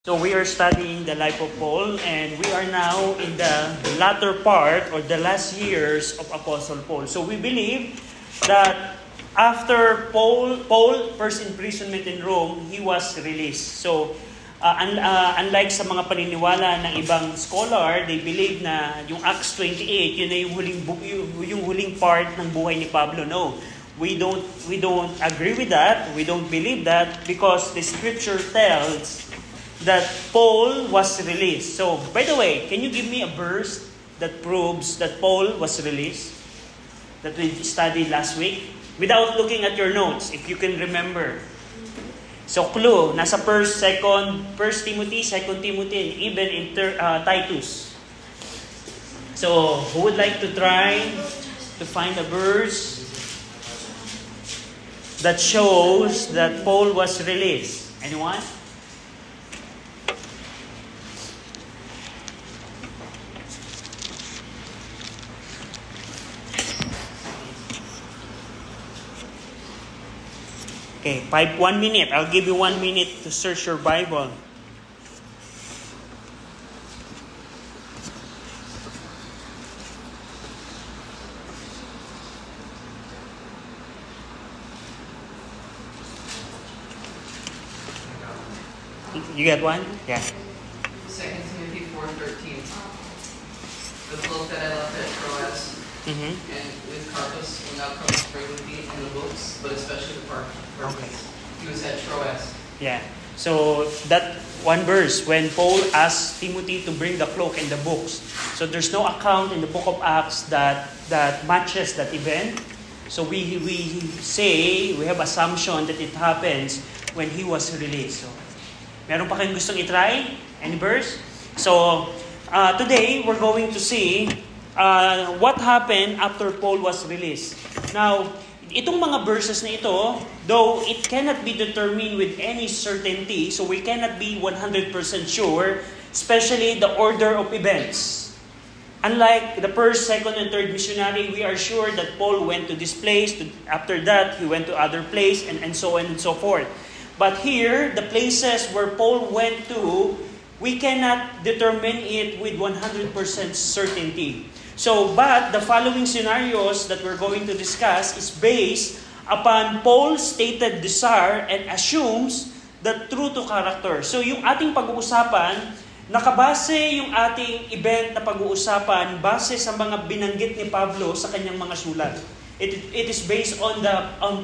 So we are studying the life of Paul, and we are now in the latter part or the last years of Apostle Paul. So we believe that after Paul first imprisonment in Rome, he was released. So unlike sa mga paniniwala ng ibang scholar, they believe na yung Acts 28, yun na yung huling part ng buhay ni Pablo. No, we don't agree with that. We don't believe that because the scripture tells that Paul was released. So, by the way, can you give me a verse that proves that Paul was released? That we studied last week? Without looking at your notes, if you can remember. So, clue, nasa 1 Timothy, 2 Timothy, and even in Titus. So, who would like to try to find a verse that shows that Paul was released? Anyone? Okay, 1 minute. I'll give you 1 minute to search your Bible. You got one? Yeah. 2 Timothy 4:13. The cloak that I left at Troas and with Carpus will now come to bring with thee, and the books, but especially the Carpus. Okay. He was at Troas. Yeah. So that one verse, when Paul asked Timothy to bring the cloak and the books. So there's no account in the book of Acts that matches that event. So we have assumption that it happens when he was released. So meron pa kayong gustong itry? Any verse? So today we're going to see what happened after Paul was released. Now, itong mga verses na ito, though it cannot be determined with any certainty, so we cannot be 100% sure, especially the order of events. Unlike the first, second, and third missionary, we are sure that Paul went to this place, after that he went to other place, and so on and so forth. But here, the places where Paul went to, we cannot determine it with 100% certainty. So, but the following scenarios that we're going to discuss is based upon Paul's stated desire and assumes the true to character. So, yung ating pag-uusapan, nakabase yung ating event na pag-uusapan base sa mga binanggit ni Pablo sa kanyang mga sulat. It is based on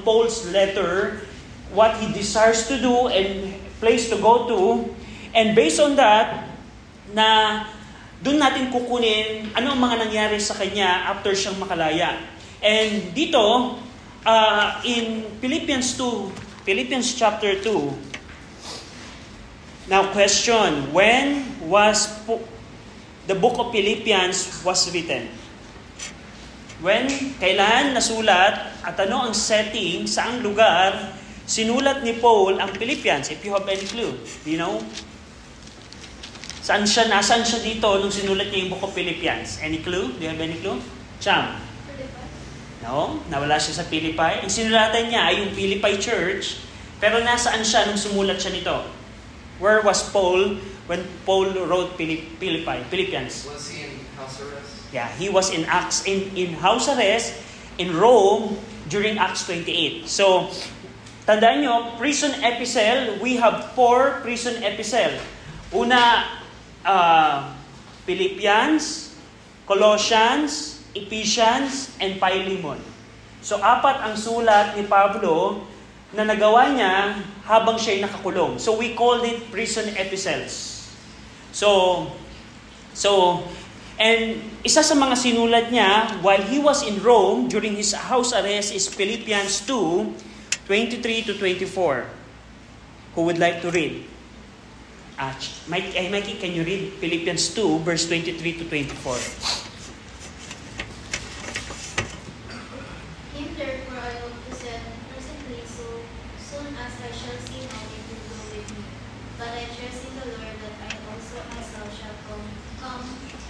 Paul's letter, what he desires to do and place to go to, and based on that, na doon natin kukunin ano ang mga nangyari sa kanya after siyang makalaya. And dito, in Philippians chapter 2, now question, when was the book of Philippians was written? When? Kailan nasulat? At ano ang setting? Saang lugar sinulat ni Paul ang Philippians? If you have any clue, do you know? Nasaan siya dito nung sinulat niya yung book of Philippians? Any clue? Do you have any clue? Cham? No? Nawala siya sa Philippi. Ang sinulatan niya ay yung Philippi church, pero nasaan siya nung sumulat siya nito? Where was Paul when Paul wrote Philippians? Was he in house arrest? Yeah, he was in house arrest in Rome during Acts 28. So, tandaan nyo, prison epistle, we have 4 prison epistle. Una, Philippians, Colossians, Ephesians, and Philemon. So, 4 ang sulat ni Pablo na nagawa niya habang siya'y nakakulong. So, we call it prison epistles. So, and isa sa mga sinulat niya while he was in Rome during his house arrest is Philippians 2:23 to 24. Who would like to read? Mikey, can you read Philippians 2, verse 23 to 24? Him therefore I hope to send presently so soon as I shall see how it will go with me. But I trust in the Lord that I also myself shall come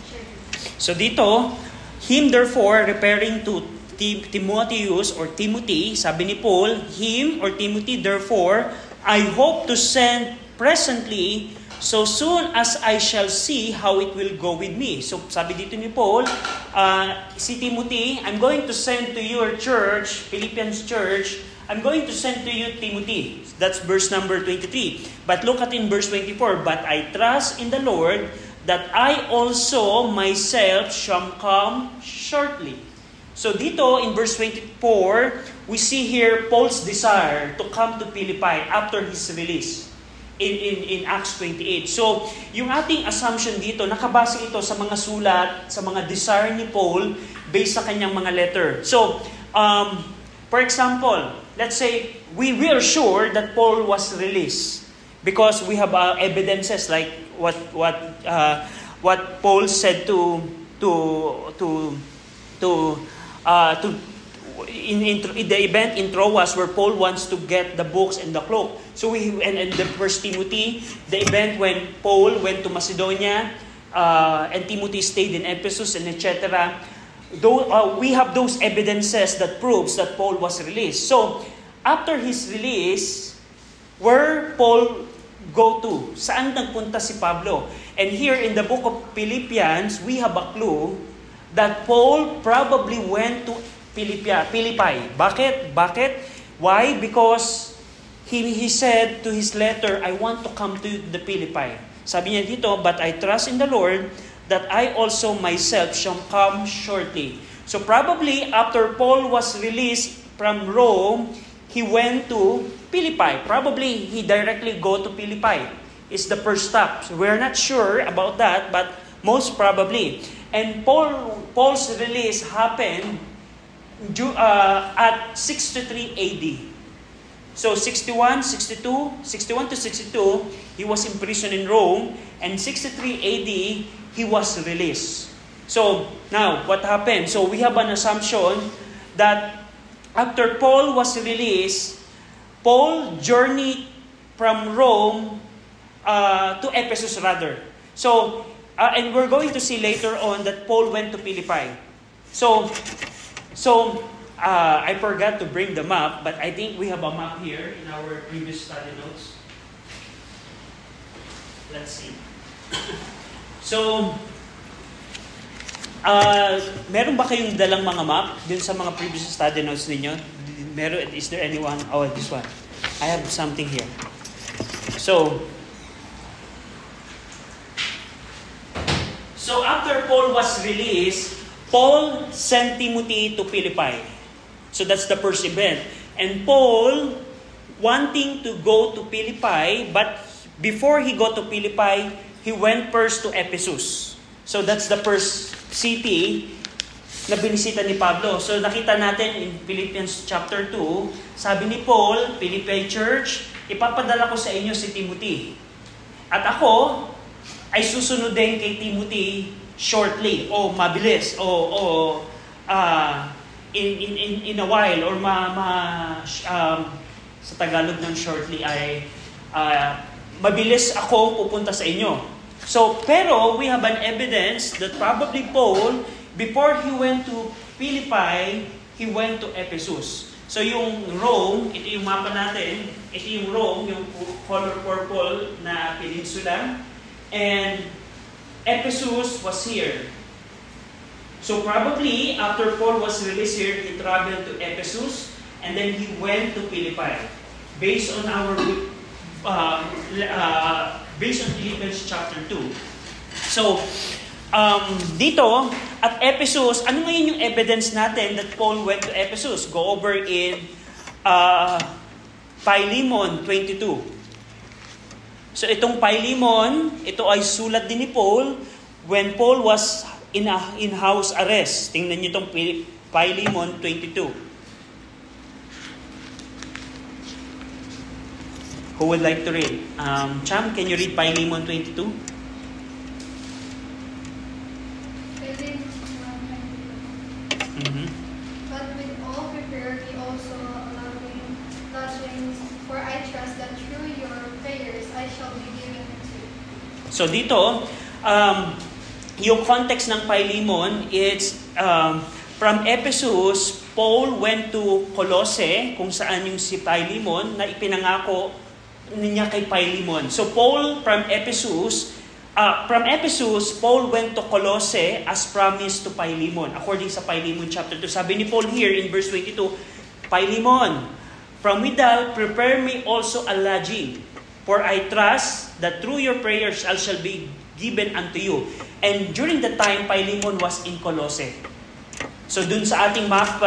shortly. So dito, him therefore, referring to Timotheus or Timothy, sabi ni Paul, him or Timothy therefore, I hope to send presently so soon as I shall see how it will go with me. So sabi dito ni Paul, si Timothy, I'm going to send to your church, Philippians church, I'm going to send to you Timothy. That's verse number 23. But look at in verse 24, but I trust in the Lord that I also myself shall come shortly. So dito in verse 24, we see here Paul's desire to come to Philippi after his release in Acts 28. So yung ating assumption dito, nakabase ito sa mga sulat, sa mga desire ni Paul based sa kanyang mga letter. So, for example, let's say we are sure that Paul was released because we have evidences like what Paul said in the event in Troas where Paul wants to get the books and the cloak. So and the First Timothy, the event when Paul went to Macedonia and Timothy stayed in Ephesus and etc. We have those evidences that proves that Paul was released. So after his release, where Paul go to? Saan nagpunta si Pablo? And here in the book of Philippians, we have a clue that Paul probably went to Philippi. Bakit? Why? Because he said to his letter, I want to come to the Philippi. Sabi niya dito, but I trust in the Lord that I also myself shall come shortly. So probably after Paul was released from Rome, he went to Philippi. Probably he directly go to Philippi. It's the first stop. So we're not sure about that, but most probably. And Paul's release happened at 63 AD. So 61 to 62, he was imprisoned in Rome, and 63 AD, he was released. So now, what happened? So we have an assumption that after Paul was released, Paul journeyed from Rome to Ephesus rather. So, and we're going to see later on that Paul went to Philippi. So I forgot to bring the map, but I think we have a map here in our previous study notes. Let's see. So, meron ba kayong dalang mga map dun sa mga previous study notes ninyo? Is there anyone? Oh, this one. I have something here. So after Paul was released, Paul sent Timothy to Philippi. So that's the first event. And Paul wanting to go to Philippi, but before he go to Philippi, he went first to Ephesus. So that's the first city na binisita ni Pablo. So nakita natin in Philippians chapter 2, sabi ni Paul, Philippi Church, ipapadala ko sa inyo si Timothy. At ako ay susunodin kay Timothy shortly, o mabilis, o in a while, or sa Tagalog ng shortly ay mabilis ako pupunta sa inyo. So, pero we have an evidence that probably Paul, before he went to Philippi, he went to Ephesus. So yung Rome, ito yung mapa natin, ito yung Rome, yung color purple na peninsula, and Ephesus was here. So probably after Paul was released here, he traveled to Ephesus, and then he went to Philippi. Based on based on Philippians chapter 2. So dito at Ephesus, ano ngayon yung evidence natin that Paul went to Ephesus? Go over in Philemon 22. So itong Philemon, ito ay sulat din ni Paul when Paul was in house arrest. Tingnan niyo itong Philemon 22. Who would like to read? Cham, can you read Philemon 22? But with all preparity also loving, touching, for I trust that through your prayers I shall be given to you. So dito, yung context ng Philemon, it's from Ephesus, Paul went to Colossae, kung saan yung si Philemon na ipinangako niya kay Philemon. So Paul from Ephesus, Paul went to Colossae as promised to Philemon. According sa Philemon chapter 2. Sabi ni Paul here in verse 22, Philemon, from without prepare me also a lodging, for I trust that through your prayers I shall be given unto you. And during the time, Philemon was in Colossae. So dun sa ating map,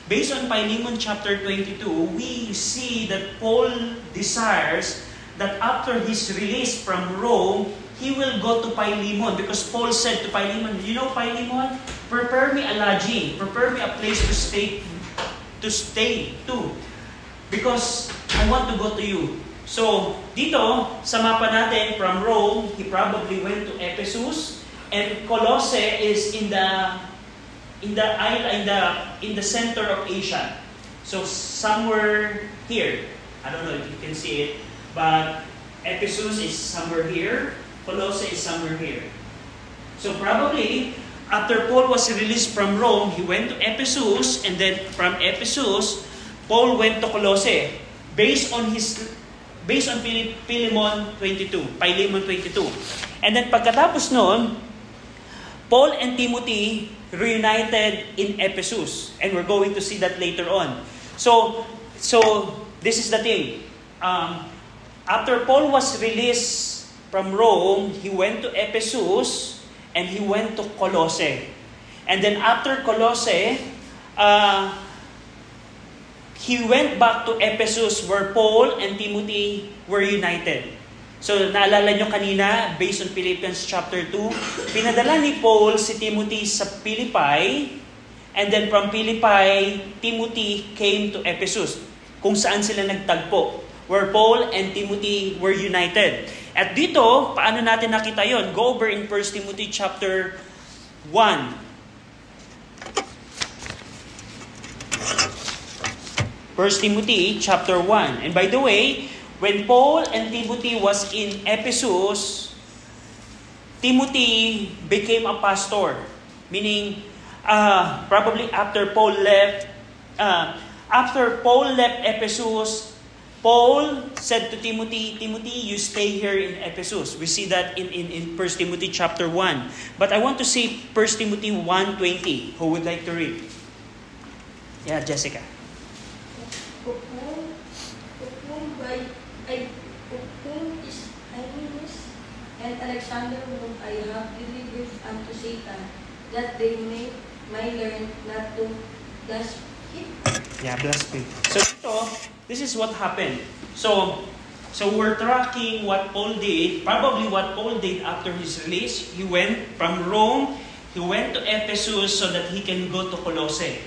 based on Philemon chapter 22, we see that Paul desires that after his release from Rome, he will go to Philemon, because Paul said to Philemon, you know, Philemon, prepare me a lodging, prepare me a place to stay to, because I want to go to you. So dito sa mapa natin, from Rome, he probably went to Ephesus, and Colossae is in the center of Asia. So somewhere here, I don't know if you can see it, but Ephesus is somewhere here, Colossae is somewhere here. So probably after Paul was released from Rome, he went to Ephesus, and then from Ephesus, Paul went to Colossae based on Philemon 22. And then pagkatapos noon, Paul and Timothy reunited in Ephesus, and we're going to see that later on. So this is the thing. After Paul was released from Rome, he went to Ephesus and he went to Colossae. And then after Colossae, he went back to Ephesus where Paul and Timothy were united. So naalala nyo kanina, based on Philippians chapter 2, pinadala ni Paul si Timothy sa Philippi, and then from Philippi, Timothy came to Ephesus, kung saan sila nagtagpo, where Paul and Timothy were united. At dito, paano natin nakita yon? Go over in 1 Timothy chapter 1. 1 Timothy chapter 1. And by the way, when Paul and Timothy was in Ephesus, Timothy became a pastor. Meaning, probably after Paul left Ephesus, Paul said to Timothy, you stay here in Ephesus. We see that in 1 Timothy chapter 1. But I want to see 1 Timothy 1:20. Who would like to read? Yeah, Jessica. Of whom is Hymenaeus and Alexander, whom I have delivered unto Satan, that they may learn not to blaspheme. Yeah, blaspheme. So this is what happened. So we're tracking what Paul did. Probably what Paul did after his release. He went from Rome, he went to Ephesus so that he can go to Colossae.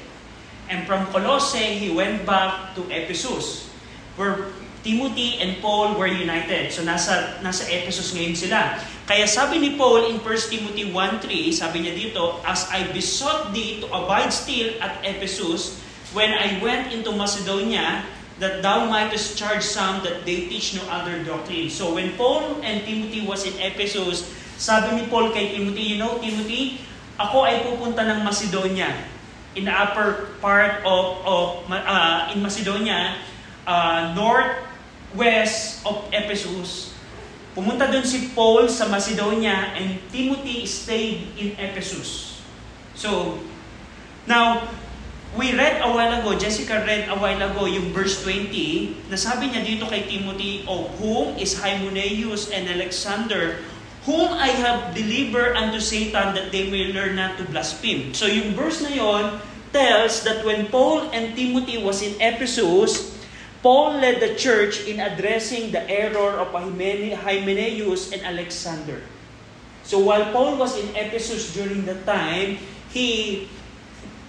And from Colossae, he went back to Ephesus, where Timothy and Paul were united. So nasa Ephesus ngayon sila. Kaya sabi ni Paul in 1 Timothy 1:3, sabi niya dito, as I besought thee to abide still at Ephesus, when I went into Macedonia, that thou mightest charge some that they teach no other doctrine. So when Paul and Timothy was in Ephesus, sabi ni Paul kay Timothy, you know, Timothy, ako ay pupunta ng Macedonia. In the upper part in Macedonia, northwest of Ephesus. Pumunta dun si Paul sa Macedonia, and Timothy stayed in Ephesus. So, now, we read a while ago, Jessica read a while ago yung verse 20, nasabi niya dito kay Timothy, of whom is Hymenaeus and Alexander, whom I have delivered unto Satan that they may learn not to blaspheme. So yung verse na yon tells that when Paul and Timothy was in Ephesus, Paul led the church in addressing the error of Hymenaeus and Alexander. So while Paul was in Ephesus during that time, he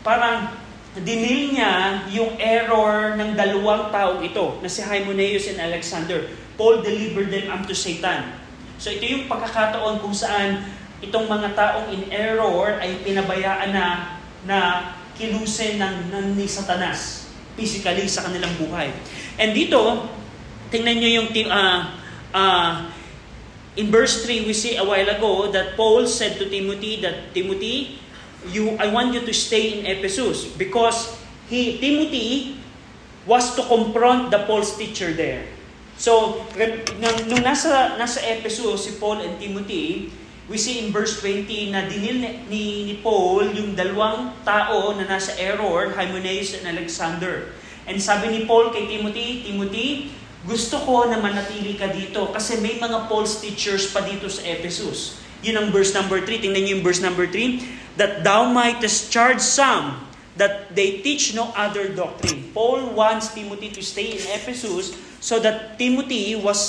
parang dinil niya yung error ng dalawang tao ito, na si Hymenaeus and Alexander. Paul delivered them unto Satan. So ito yung pagkakataon kung saan itong mga taong in error ay pinabayaan na kilusin ni Satanas physically sa kanilang buhay. And dito, tingnan nyo yung in verse 3, we see a while ago that Paul said to Timothy that, Timothy, I want you to stay in Ephesus, because Timothy was to confront the false teacher there. So, nung nasa Ephesus si Paul and Timothy, we see in verse 20 na dinil ni Paul yung dalawang tao na nasa error, Hymenaeus and Alexander. And sabi ni Paul kay Timothy, Timothy, gusto ko na manatili ka dito kasi may mga false teachers pa dito sa Ephesus. Yun ang verse number 3. Tingnan niyo yung verse number 3. That thou mightest charge some that they teach no other doctrine. Paul wants Timothy to stay in Ephesus so that Timothy will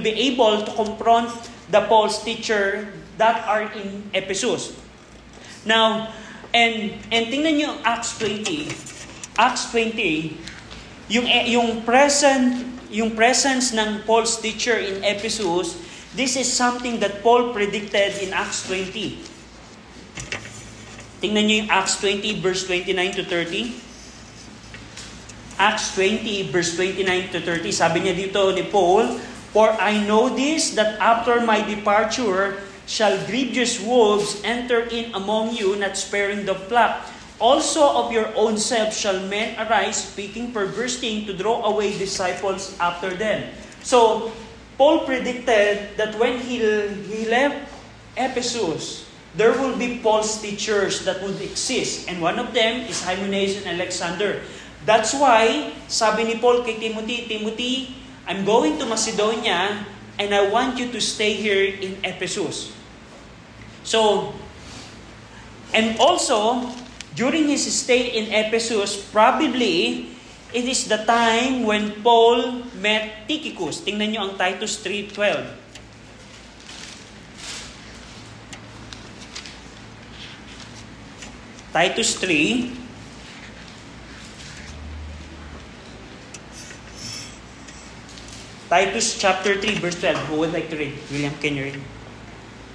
be able to confront the false teacher that are in Ephesus. Now, and tingnan niyo Acts 20. Acts 20, yung presence ng false teacher in Ephesus, this is something that Paul predicted in Acts 20. Tingnan niyo yung Acts 20 verse 29 to 30. Acts 20 verse 29 to 30. Sabi niya dito ni Paul, "For I know this, that after my departure shall grievous wolves enter in among you, not sparing the flock. Also of your own self shall men arise, speaking perverse things to draw away disciples after them." So, Paul predicted that when he left Ephesus, there will be false teachers that would exist. And one of them is Hymenaeus and Alexander. That's why, sabi ni Paul kay Timothy, Timothy, I'm going to Macedonia and I want you to stay here in Ephesus. So, and also, during his stay in Ephesus, probably, it is the time when Paul met Tychicus. Tingnan nyo ang Titus 3:12. Titus 3. Titus chapter 3 verse 12. Who would like to read? William, can you read?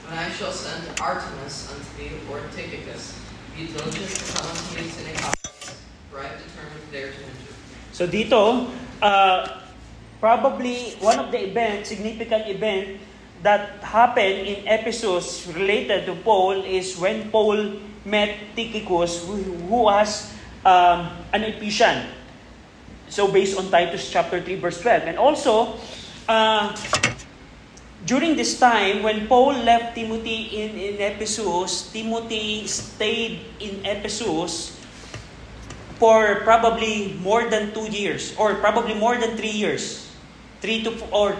"When I shall send Artemas unto thee, or Tychicus, be diligent to come unto me to Nicopolis, for I have determined there to enter." So dito, probably one of the significant event that happened in Ephesus related to Paul is when Paul met Tychicus, who was an Ephesian. So based on Titus chapter 3 verse 12. And also, during this time, when Paul left Timothy in Ephesus, Timothy stayed in Ephesus for probably more than 2 years, or probably more than 3 years. 2 or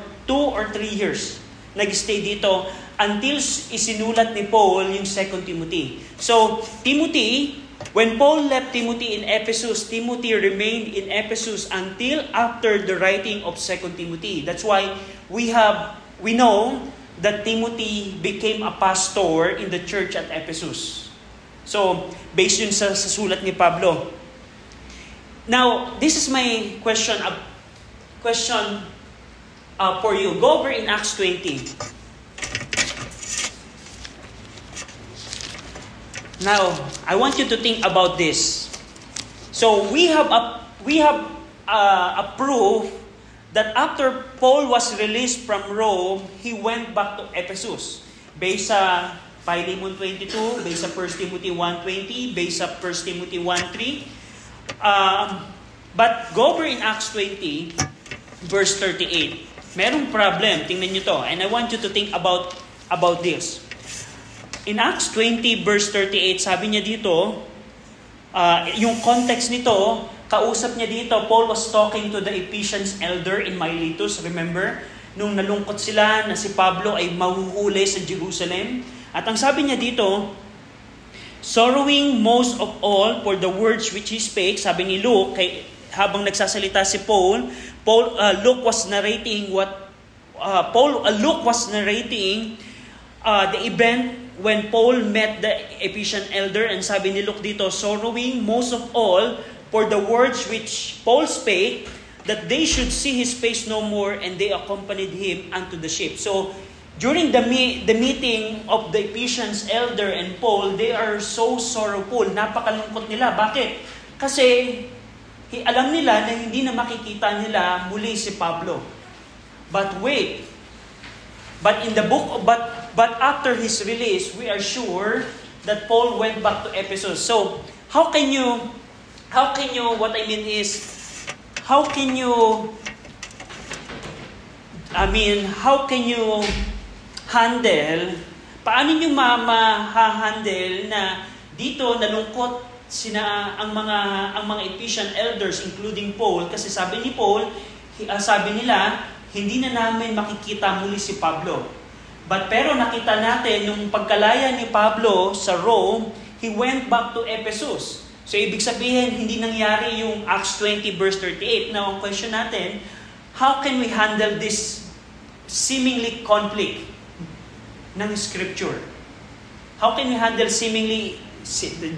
3 years. Nag-stay dito until isinulat ni Paul yung 2 Timothy. So, Timothy, when Paul left Timothy in Ephesus, Timothy remained in Ephesus until after the writing of 2 Timothy. That's why we know that Timothy became a pastor in the church at Ephesus. So, based yun sa sulat ni Pablo. Now, this is my question for you. Go over in Acts 20. Now, I want you to think about this. So we have a proof that after Paul was released from Rome, he went back to Ephesus. Based sa Philemon 22, based sa 1 Timothy 1:20, based sa 1 Timothy 1:3. But go over in Acts 20, verse 38. Merong problem. Tingnan nyo to. And I want you to think about this. In Acts 20, verse 38, sabi niya dito, yung context nito, kausap niya dito, Paul was talking to the Ephesians elder in Miletus. Remember? Nung nalungkot sila na si Pablo ay mahuhuli sa Jerusalem. At ang sabi niya dito, sorrowing most of all for the words which he spake, sabi ni Luke, habang nagsasalita si Luke was narrating the event when Paul met the Ephesian elder, and sabi ni Luke dito, sorrowing most of all for the words which Paul spake, that they should see his face no more, and they accompanied him unto the ship. So during the meeting of the Ephesians elder and Paul, they are so sorrowful. Napakalungkot nila. Bakit? Kasi alam nila na hindi na makikita nila muli si Pablo. But wait. But after his release, we are sure that Paul went back to Ephesus. So, how can you how can you handle, paano nyo ma-handle na dito nalungkot ang mga Ephesian elders including Paul, kasi sabi ni Paul, sabi nila, hindi na namin makikita muli si Pablo. Pero nakita natin, nung pagkalaya ni Pablo sa Rome, he went back to Ephesus. So ibig sabihin, hindi nangyari yung Acts 20 verse 38. Now, ang question natin, how can we handle this seemingly conflict ng Scripture? How can we handle seemingly,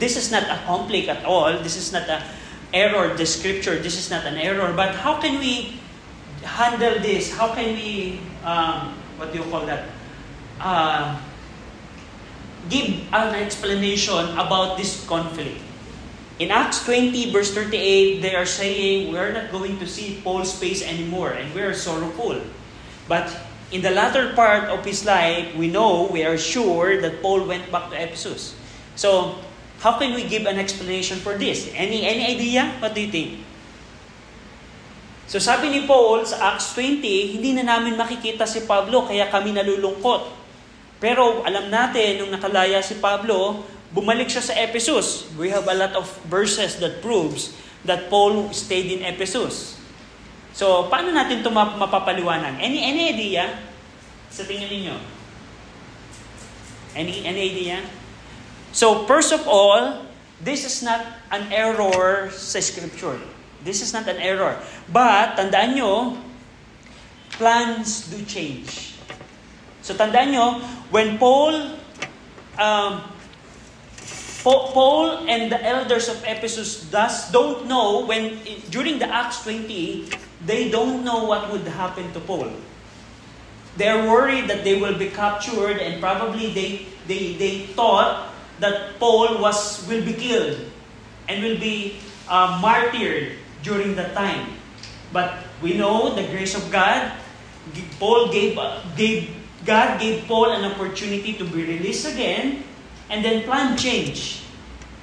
this is not a conflict at all, this is not an error, the Scripture, this is not an error, but how can we handle this? How can we, what do you call that? Give an explanation about this conflict. In Acts 20 verse 38, they are saying, we are not going to see Paul's face anymore and we are sorrowful. But in the latter part of his life, we are sure that Paul went back to Ephesus. So, how can we give an explanation for this? Any idea? What do you think? So sabi ni Paul sa Acts 20, hindi na namin makikita si Pablo kaya kami nalulungkot. Pero alam natin, nung nakalaya si Pablo, bumalik siya sa Ephesus. We have a lot of verses that proves that Paul stayed in Ephesus. So, paano natin ito mapapaliwanan? Any idea sa tingin ninyo? Any idea? So, first of all, this is not an error sa Scripture. This is not an error. But, tandaan nyo, plans do change. So, tandaan nyo, when Paul and the elders of Ephesus don't know, during the Acts 20, they don't know what would happen to Paul. They're worried that they will be captured, and probably they thought that Paul will be killed and will be martyred during that time. But we know the grace of God. God gave Paul an opportunity to be released again, and then plan change.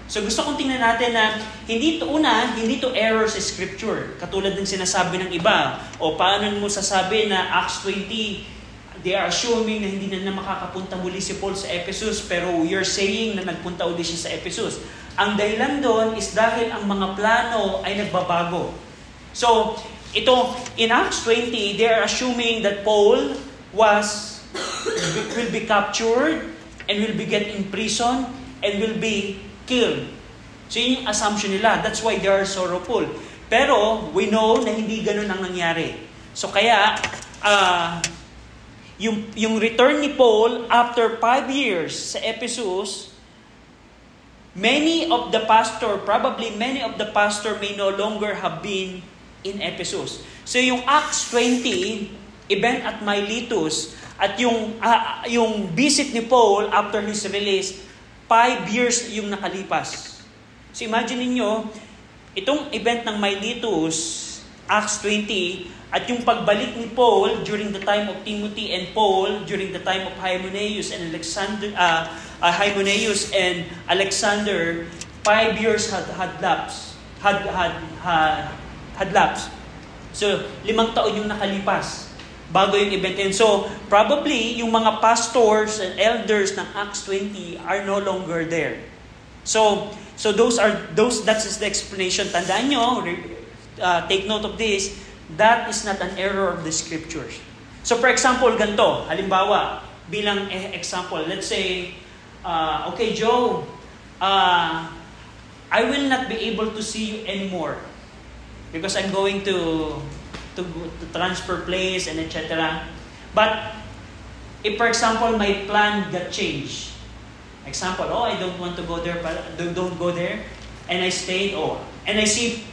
So gusto kong tingnan natin na hindi to error sa Scripture. Katulad ng sinasabi ng iba. O paano mo sasabi na Acts 20, they are assuming na hindi na makakapunta muli si Paul sa Ephesus, pero you're saying na nagpunta uli siya sa Ephesus. Ang dahilan doon is dahil ang mga plano ay nagbabago. So, ito, in Acts 20, they are assuming that Paul will be captured and will be get in prison and will be killed. So yun yung assumption nila. That's why they are sorrowful. Pero we know na hindi ganun ang nangyari. So kaya yung return ni Paul after 5 years sa Ephesus, many of the pastor may no longer have been in Ephesus. So yung Acts 20 event at Miletus at yung visit ni Paul after his release, 5 years yung nakalipas. So imagine niyo, itong event ng Miletus, Acts 20, at yung pagbalik ni Paul during the time of Timothy and Paul during the time of Hymenaeus and Alexander, 5 years had lapsed. So 5 taon yung nakalipas bago yung event. And so, probably, yung mga pastors and elders ng Acts 20 are no longer there. So that's the explanation. Tandaan nyo, take note of this, that is not an error of the Scriptures. So, for example, ganito, halimbawa, bilang example, let's say, okay, Joe, I will not be able to see you anymore because I'm going to transfer place and etc. But if, for example, my plan got changed, example, I don't want to go there, but don't go there, and I stayed, and I see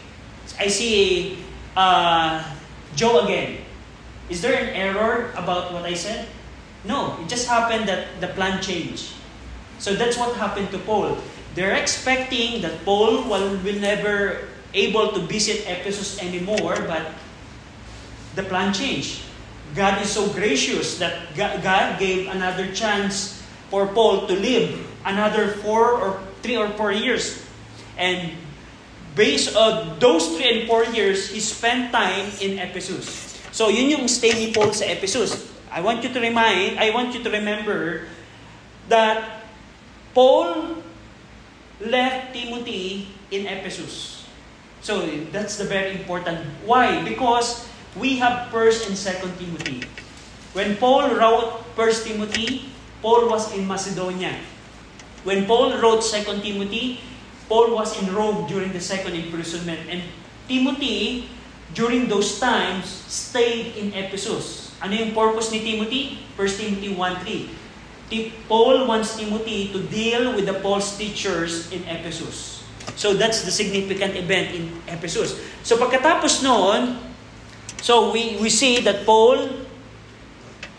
Joe again. Is there an error about what I said? No, it just happened that the plan changed. So that's what happened to Paul. They're expecting that Paul will never able to visit Ephesus anymore, but the plan changed. God is so gracious that God gave another chance for Paul to live another 3 or 4 years. And based on those 3 and 4 years, he spent time in Ephesus. So, yun yung stay ni Paul sa Ephesus. I want you to remember that Paul left Timothy in Ephesus. So, that's the very important. Why? Because we have 1 and 2 Timothy. When Paul wrote 1 Timothy, Paul was in Macedonia. When Paul wrote 2 Timothy, Paul was in Rome during the second imprisonment. And Timothy, during those times, stayed in Ephesus. Ano yung purpose ni Timothy? 1 Timothy 1:3. Paul wants Timothy to deal with the false teachers in Ephesus. So that's the significant event in Ephesus. So pagkatapos noon, so we see that Paul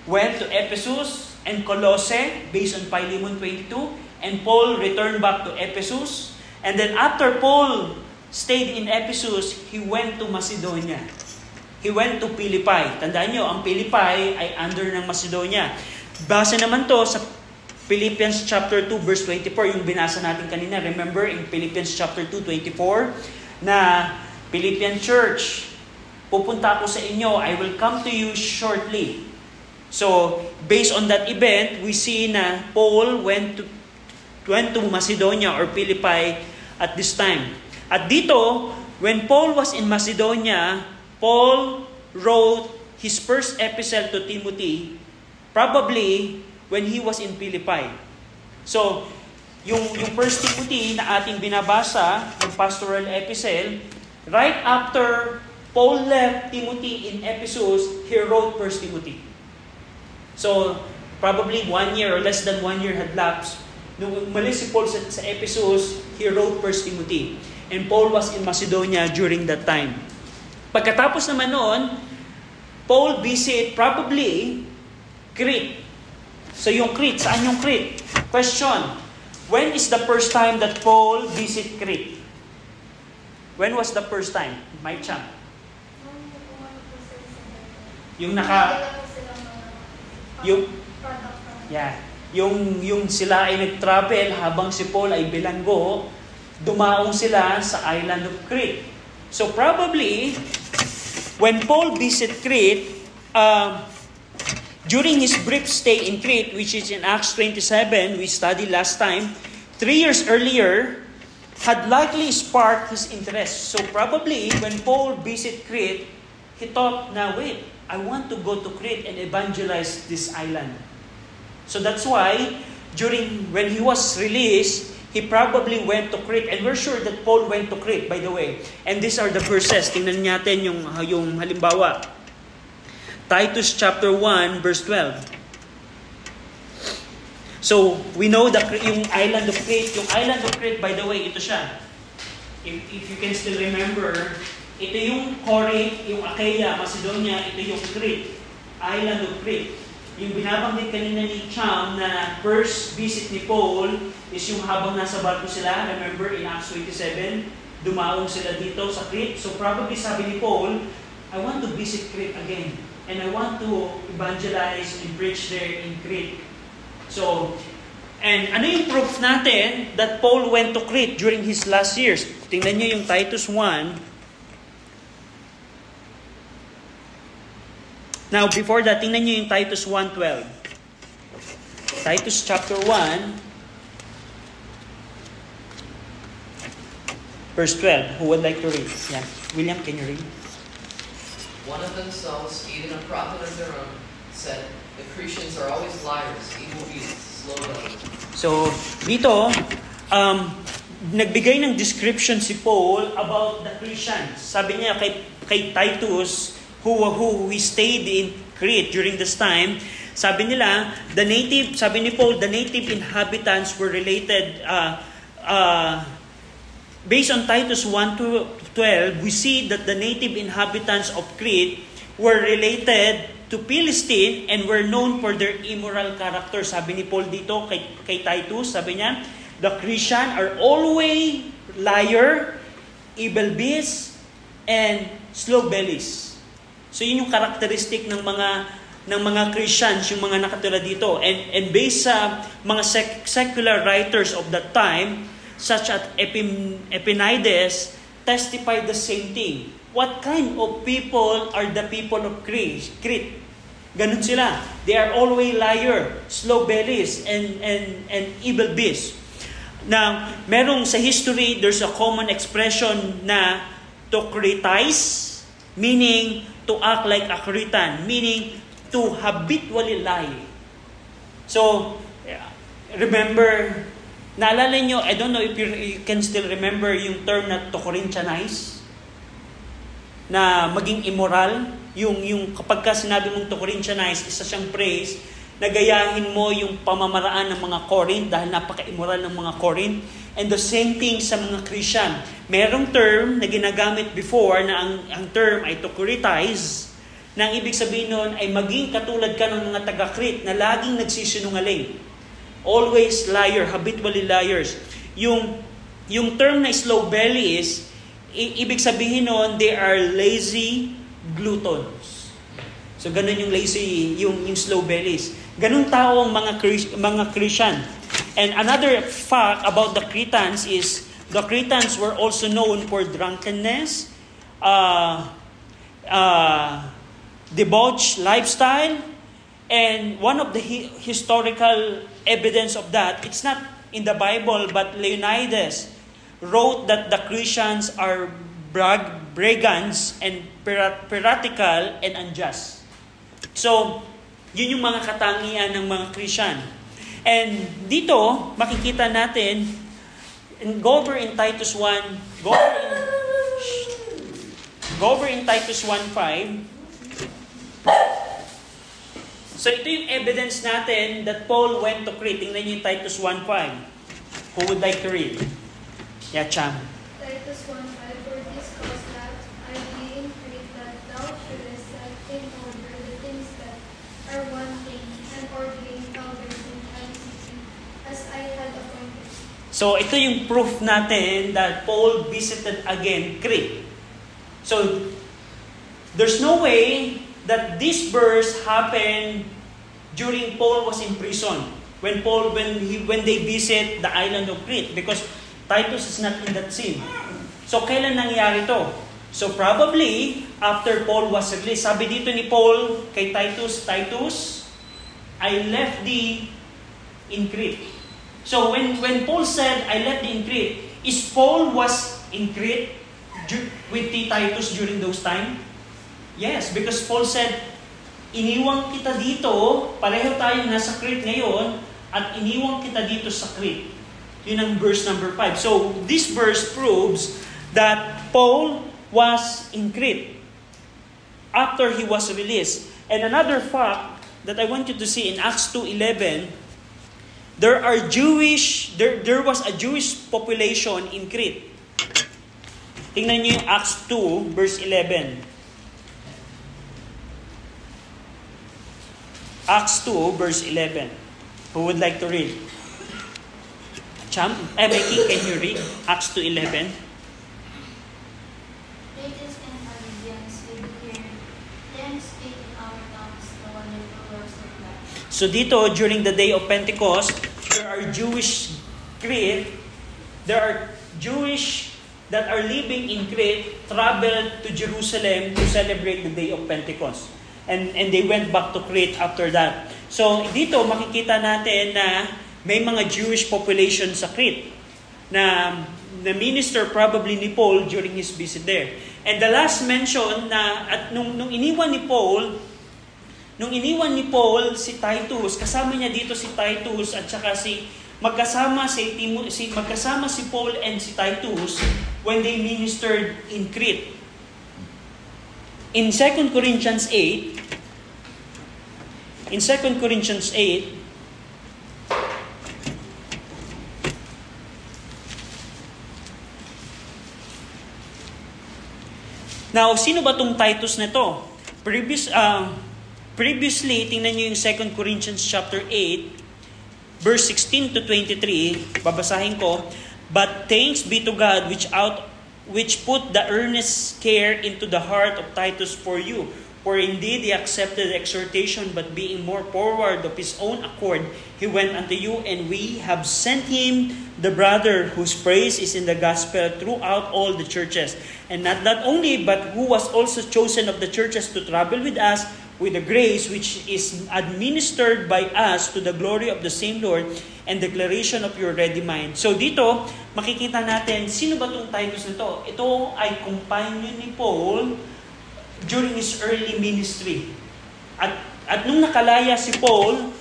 went to Ephesus and Colossae based on Philemon 22, and Paul returned back to Ephesus. And then after Paul stayed in Ephesus, he went to Macedonia. He went to Philippi. Tandaan nyo, ang Philippi ay under ng Macedonia. Base naman to sa Philippians chapter 2 verse 24, yung binasa natin kanina. Remember in Philippians chapter 2, 24, na Philippian church, pupunta ako sa inyo, I will come to you shortly. So, based on that event, we see na Paul went to Macedonia or Philippi at this time. At dito, when Paul was in Macedonia, Paul wrote his first epistle to Timothy probably when he was in Philippi. So, yung 1 Timothy na ating binabasa, yung pastoral epistle, right after Paul left Timothy in Ephesus, he wrote 1 Timothy. So, probably 1 year or less than 1 year had lapsed. Nung umalis si Paul sa Ephesus, he wrote 1 Timothy. And Paul was in Macedonia during that time. Pagkatapos naman noon, Paul visit probably Crete. So yung Crete, saan yung Crete? Question, when is the first time that Paul visit Crete? When was the first time? May cham. Yung yung sila ay nag-travel habang si Paul ay bilanggo, dumaong sila sa island of Crete. So probably, when Paul visited Crete, during his brief stay in Crete, which is in Acts 27, we studied last time, 3 years earlier, had likely sparked his interest. So probably, when Paul visited Crete, he thought, now wait, I want to go to Crete and evangelize this island. So that's why, when he was released, he probably went to Crete. And we're sure that Paul went to Crete, by the way. And these are the verses. Tingnan natin yung halimbawa. Titus chapter 1, verse 12. So, we know that yung island of Crete, by the way, ito siya. If you can still remember, ito yung Corinth, yung Achaia, Macedonia, ito yung Crete, island of Crete. Yung binabanggit kanina ni Cham na first visit ni Paul is yung habang nasa barko sila. Remember in Acts 27, dumaong sila dito sa Crete. So probably sabi ni Paul, I want to visit Crete again. And I want to evangelize and preach there in Crete. So, and ano yung proof natin that Paul went to Crete during his last years? Tingnan nyo yung Titus 1. Now, before that, tingnan nyo yung Titus 1:12. Titus chapter 1, verse 12. Who would like to read? Yeah. William, can you read? One of themselves, even a prophet of their own, said, the Cretans are always liars, evil beasts, slow bellied. So, dito, nagbigay ng description si Paul about the Cretans. Sabi niya kay Titus, who we stayed in Crete during this time, sabi ni Paul, the native inhabitants were related, based on Titus 1:12, we see that the native inhabitants of Crete were related to Philistine and were known for their immoral character. Sabi ni Paul dito kay Titus, sabi niya, the Christians are always liar, evil beasts, and slow bellies. So yun yung characteristic ng mga Christians, yung mga nakatira dito. And based sa mga secular writers of that time, such as Epimenides, testified the same thing. what kind of people are the people of Crete? Ganun sila. They are always liar, slow bellies, and evil beasts. Now, merong sa history, there's a common expression na to Cretize, meaning to act like a Cretan, meaning to habitually lie. So, remember, naalala nyo, I don't know if you can still remember yung term na to Corinthianize, na maging immoral. Yung kapag ka sinabi mong to Corinthianize, isa siyang praise, nagayahin mo yung pamamaraan ng mga Corinth dahil napaka-immoral ng mga Corinth. And the same thing sa mga Christian. Merong term na ginagamit before na ang term ay to Cretize, na ang ibig sabihin nun ay maging katulad ka ng mga taga-Crete na laging nagsisinungaling. Always liar, habitually liars. Yung term na slow belly is, ibig sabihin nun, they are lazy gluttons. So ganun yung lazy, yung slow bellies. Ganun tao ang mga Christian. And another fact about the Cretans is the Cretans were also known for drunkenness, debauched lifestyle, and one of the historical evidence of that, it's not in the Bible, but Leonidas wrote that the Christians are brigands and piratical and unjust. So, yun yung mga katangian ng mga Christian. And dito, makikita natin, go over in Titus 1, go over in Titus 1:5. So ito yung evidence natin that Paul went to Crete. Tingnan niyo yung Titus 1:5. Who would like to read? Yeah, Cham. Titus 1:5, for this cause that I be in Crete, that thou shouldest set in order the things that are wanting, and ordain elders in time, as I had appointed. So ito yung proof natin that Paul visited again Crete. So there's no way that this verse happened during Paul was in prison. When they visit the island of Crete, because Titus is not in that scene. So kailan nangyari to? So probably after Paul was released. Sabi dito ni Paul kay Titus, I left thee in Crete. So when Paul said, I left thee in Crete, is Paul was in Crete with Titus during those time? Yes, because Paul said, iniwang kita dito, pareho tayong nasa Crete ngayon, at iniwang kita dito sa Crete. Yun ang verse number 5. So this verse proves that Paul was in Crete after he was released. And another fact that I want you to see in Acts 2:11, there was a Jewish population in Crete. Tingnan niyo yung Acts 2 verse 11. Acts 2 verse 11. Who would like to read? Becky, can you read Acts 2:11? Greetings and allegiance we hear them speak in our tongues the wonderful works of God. So dito, during the day of Pentecost, there are Jewish that are living in Crete, traveled to Jerusalem to celebrate the day of Pentecost. And they went back to Crete after that. So dito, makikita natin na may mga Jewish population sa Crete na minister probably ni Paul during his visit there. And the last mention na at nung iniwan ni Paul si Titus, kasama niya dito si Titus at saka magkasama si Paul and si Titus when they ministered in Crete. In 2 Corinthians 8, now, sino ba tong Titus na to? Previously, tingnan nyo yung 2 Corinthians chapter 8, verse 16 to 23, babasahin ko, but thanks be to God which put the earnest care into the heart of Titus for you, For indeed he accepted the exhortation, but being more forward of his own accord, he went unto you, and we have sent him the brother whose praise is in the gospel throughout all the churches. And not that only, but who was also chosen of the churches to travel with us with the grace which is administered by us to the glory of the same Lord and declaration of your ready mind. So dito, makikita natin, sino ba itong Titus na ito? Ito ay companion ni Paul during his early ministry. At nung nakalaya si Paul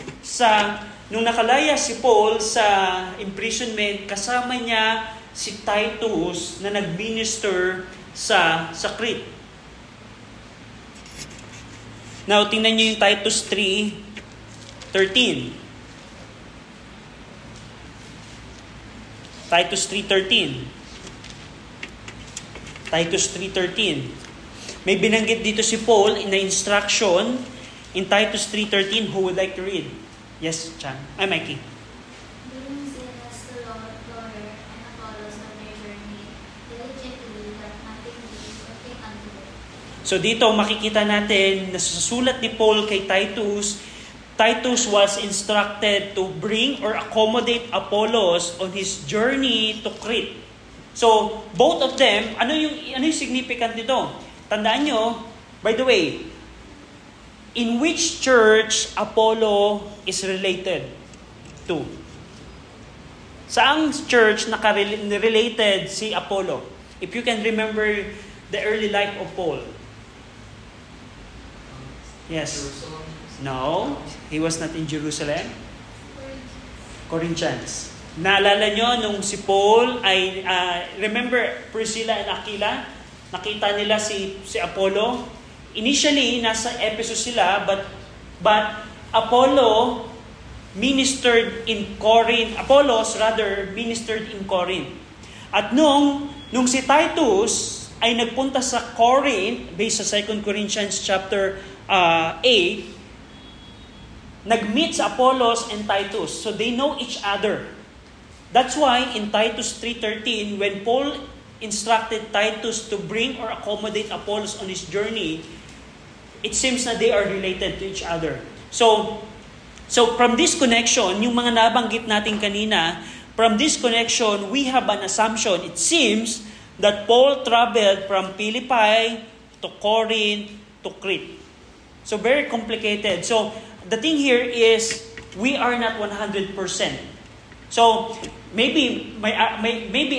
sa imprisonment, kasama niya si Titus na nag-minister sa Crete. Now, tingnan niyo yung Titus 3:13. Titus 3:13. May binanggit dito si Paul in the instruction in Titus 3:13. Who would like to read? Yes, Chan. Mikey. Being zealous to Lord and Apollos of their journey, diligently that nothing be looking unto them. So dito makikita natin na sa sulat ni Paul kay Titus, Titus was instructed to bring or accommodate Apollos on his journey to Crete. So both of them, ano yung significant nito? Tandaan nyo, by the way, in which church Apollo is related to? Saang church related si Apollo? If you can remember the early life of Paul. Yes. Jerusalem. No, he was not in Jerusalem. Corinthians. Naalala nyo nung si Paul ay, remember Priscilla and Aquila? Nakita nila si Apollo. Initially, nasa Ephesus sila, but Apollo ministered in Corinth. Apollos rather ministered in Corinth. At nung si Titus ay nagpunta sa Corinth, based sa 2 Corinthians chapter 8, nag-meet sa Apollos and Titus. So they know each other. That's why in Titus 3:13, when Paul instructed Titus to bring or accommodate Apollos on his journey, it seems na they are related to each other. So from this connection, yung mga nabanggit natin kanina, from this connection, we have an assumption. It seems that Paul traveled from Philippi to Corinth to Crete. So very complicated. So the thing here is, we are not 100%. So maybe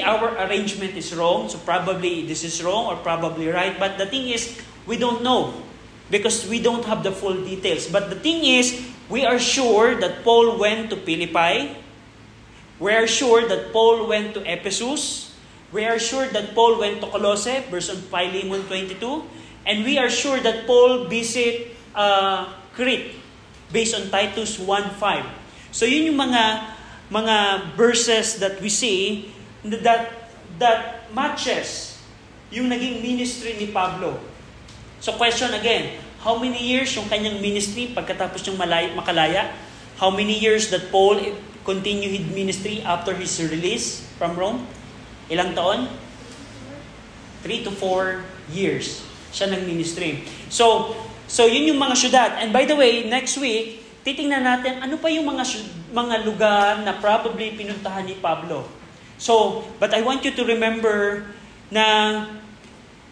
our arrangement is wrong. So probably this is wrong or probably right. But the thing is, we don't know because we don't have the full details. But the thing is, we are sure that Paul went to Philippi. We are sure that Paul went to Ephesus. We are sure that Paul went to Colossae, verse on Philemon 22. And we are sure that Paul visited Crete, based on Titus 1:5. So yun yung mga verses that we see that matches yung naging ministry ni Pablo. So question again, how many years yung kanyang ministry pagkatapos yung makalaya? How many years that Paul continued his ministry after his release from Rome? Ilang taon? 3 to 4 years siya nag-ministry. So yun yung mga syudad. And by the way, next week, titingnan natin ano pa yung mga lugar na probably pinuntahan ni Pablo. So, but I want you to remember na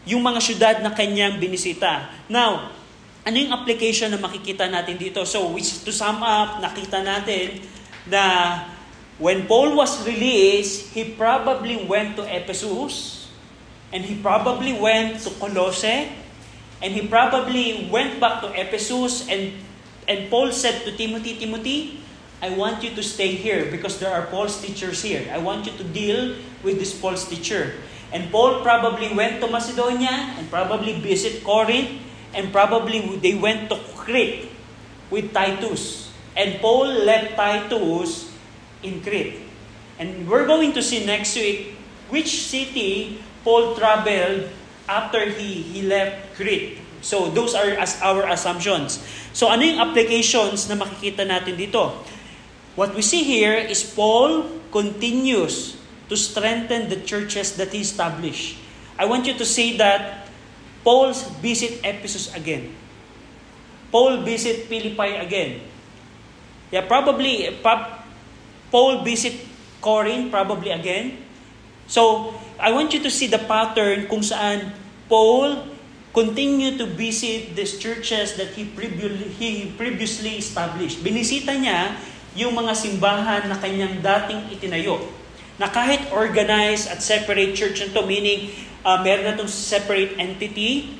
yung mga syudad na kanyang binisita. Now, ano yung application na makikita natin dito? So, to sum up, nakita natin na when Paul was released, he probably went to Ephesus, and he probably went to Colossae, and he probably went back to Ephesus, and Paul said to Timothy, I want you to stay here because there are false teachers here. I want you to deal with this false teacher. And Paul probably went to Macedonia and probably visit Corinth, and probably they went to Crete with Titus. And Paul left Titus in Crete. And we're going to see next week which city Paul traveled after he left Crete. So those are our assumptions. So ano yung applications na makikita natin dito? What we see here is Paul continues to strengthen the churches that he established. I want you to say that Paul visit Ephesus again. Paul visit Philippi again? Yeah, probably Paul visit Corinth probably again. So, I want you to see the pattern kung saan Paul continue to visit these churches that he previously established. Binisita niya yung mga simbahan na kanyang dating itinayo. Na kahit organized at separate church nito, meaning meron na itong separate entity,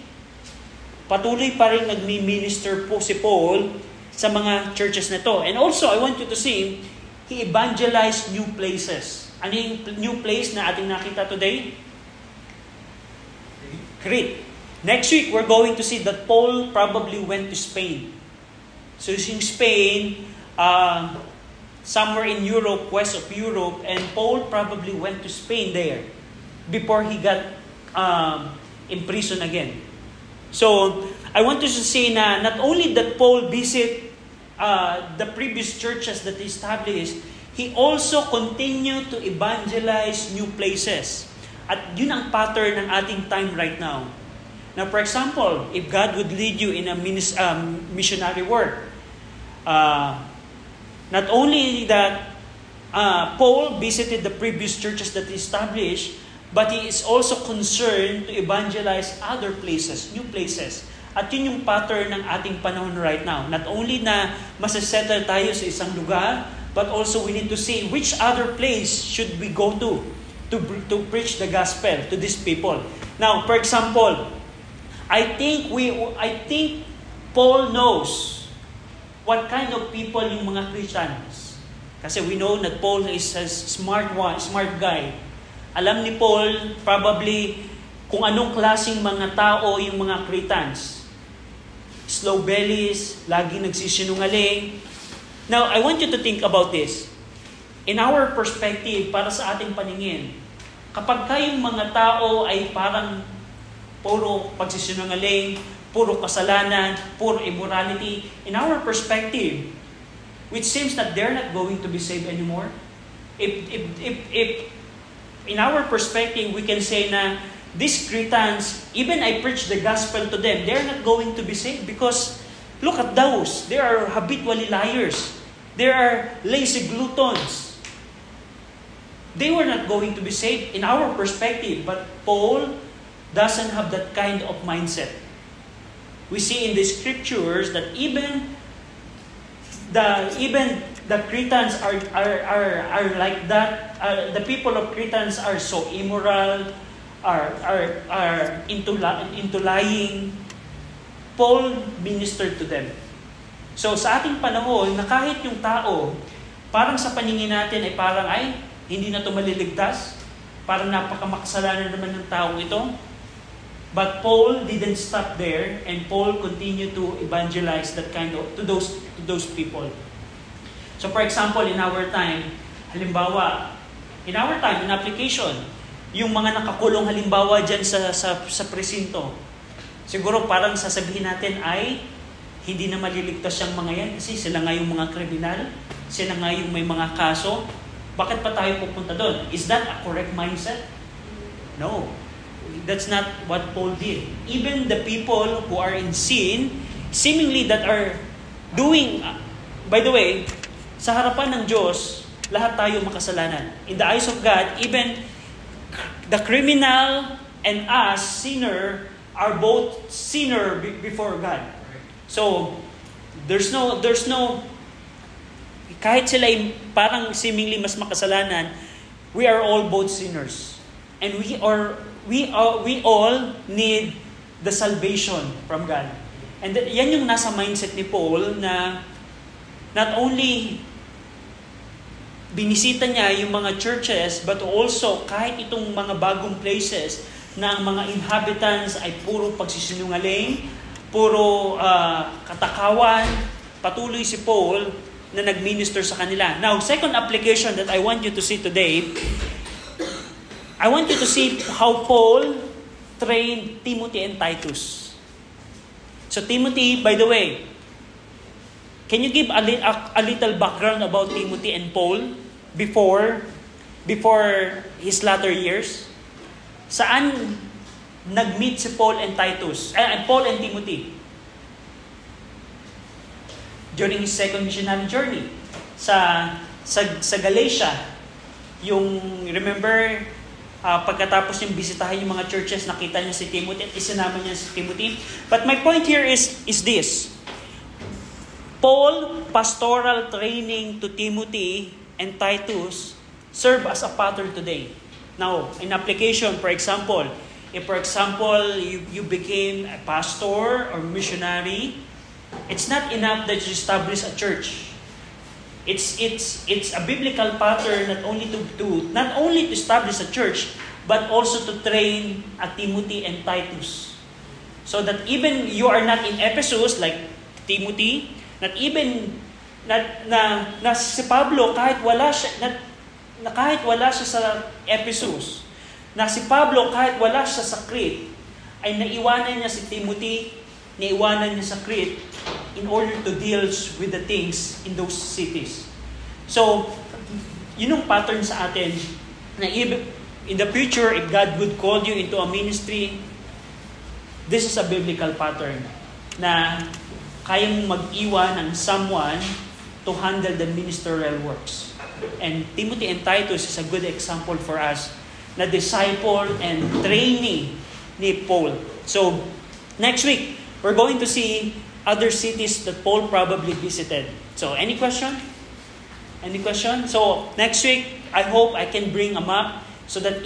patuloy pa rin nagmi-minister po si Paul sa mga churches na to. And also, I want you to see, he evangelized new places. Ano yung new place na ating nakita today? Crete. Next week, we're going to see that Paul probably went to Spain. So, in Spain, somewhere in Europe, west of Europe, and Paul probably went to Spain there before he got imprisoned again. So, I want you to see na not only that Paul visit the previous churches that he established, he also continued to evangelize new places. At yun ang pattern ng ating time right now. Now, for example, if God would lead you in a missionary work, not only that Paul visited the previous churches that he established, but he is also concerned to evangelize other places, new places. At yun yung pattern ng ating panahon right now. Not only na masasettle tayo sa isang lugar, but also we need to see which other place should we go to preach the gospel to these people. Now, for example, I think Paul knows what kind of people yung mga Christians. Kasi we know that Paul is a smart guy. Alam ni Paul probably kung anong klaseng mga tao yung mga Cretans. Slow bellies, lagi nagsisinungaling. Now, I want you to think about this. In our perspective, para sa ating paningin, kapag kayong mga tao ay parang puro pagsisinungaling, puro kasalanan, puro immorality, in our perspective, which seems that they're not going to be saved anymore. If in our perspective, we can say na these Cretans, even I preach the gospel to them, they're not going to be saved because look at those. They are habitually liars. They are lazy gluttons. They were not going to be saved in our perspective, but Paul doesn't have that kind of mindset. We see in the scriptures that even the Cretans are like that. The people of Cretans are so immoral, are into lying. Paul ministered to them. So sa ating panahon, na kahit yung tao, parang sa paningin natin ay parang hindi na ito maliligtas. Parang napakamakasalanan naman ng tao ito. But Paul didn't stop there, and Paul continued to evangelize that kind of to those people. So for example, in our time, halimbawa, in application, yung mga nakakulong halimbawa dyan sa presinto, siguro parang sasabihin natin ay hindi na maliligtas yung mga yan kasi sila nga yung mga kriminal, sila nga yung may mga kaso. Bakit pa tayo pupunta doon? Is that a correct mindset? No. That's not what Paul did. Even the people who are in sin, seemingly that are doing, by the way, sa harapan ng Diyos, lahat tayo makasalanan. In the eyes of God, even the criminal and us, sinner, are both sinner before God. So, there's no kahit sila parang seemingly mas makasalanan, we are all both sinners. And we all need the salvation from God. And yan yung nasa mindset ni Paul na not only binisita niya yung mga churches, but also kahit itong mga bagong places na ang mga inhabitants ay puro pagsisinungaling, puro katakawan, patuloy si Paul na nag-minister sa kanila. Now, second application that I want you to see today, I want you to see how Paul trained Timothy and Titus. So Timothy, by the way, can you give a little background about Timothy and Paul before his latter years? Saan nag-meet si Paul and Titus? Paul and Timothy? during his second missionary journey. Sa Galatia, yung, remember, pagkatapos niyang bisitahin yung mga churches, nakita niya si Timothy at isinama niya si Timothy. But my point here is this. Paul, pastoral training to Timothy and Titus serve as a pattern today. Now, in application, for example, if you became a pastor or missionary, it's not enough that you establish a church. It's a biblical pattern not only to establish a church, but also to train a Timothy and Titus. So that even you are not in Ephesus like Timothy, na si Pablo kahit wala siya sa Ephesus, na si Pablo kahit wala siya sa Crete, ay naiwanan niya si Timothy, naiwanan niya sa Crete in order to deal with the things in those cities. So, yun yung pattern sa atin na in the future, if God would call you into a ministry, this is a biblical pattern na kayang mag-iwan ng someone to handle the ministerial works. And Timothy and Titus is a good example for us na disciple and trainee ni Paul. So, next week, we're going to see other cities that Paul probably visited. So, any question? Any question? So, next week, I hope I can bring a map so that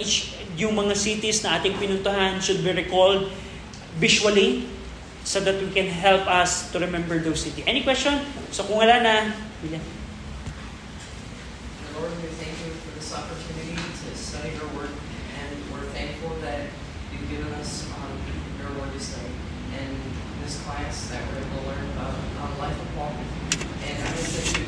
yung mga cities na ating pinuntahan should be recalled visually so that we can help us to remember those cities. Any question? So, kung wala na, William. Lord, we thank you for this opportunity to study your word, and we're thankful that you've given us your word to study. And this class that we're able to learn about life of Paul. And I guess that you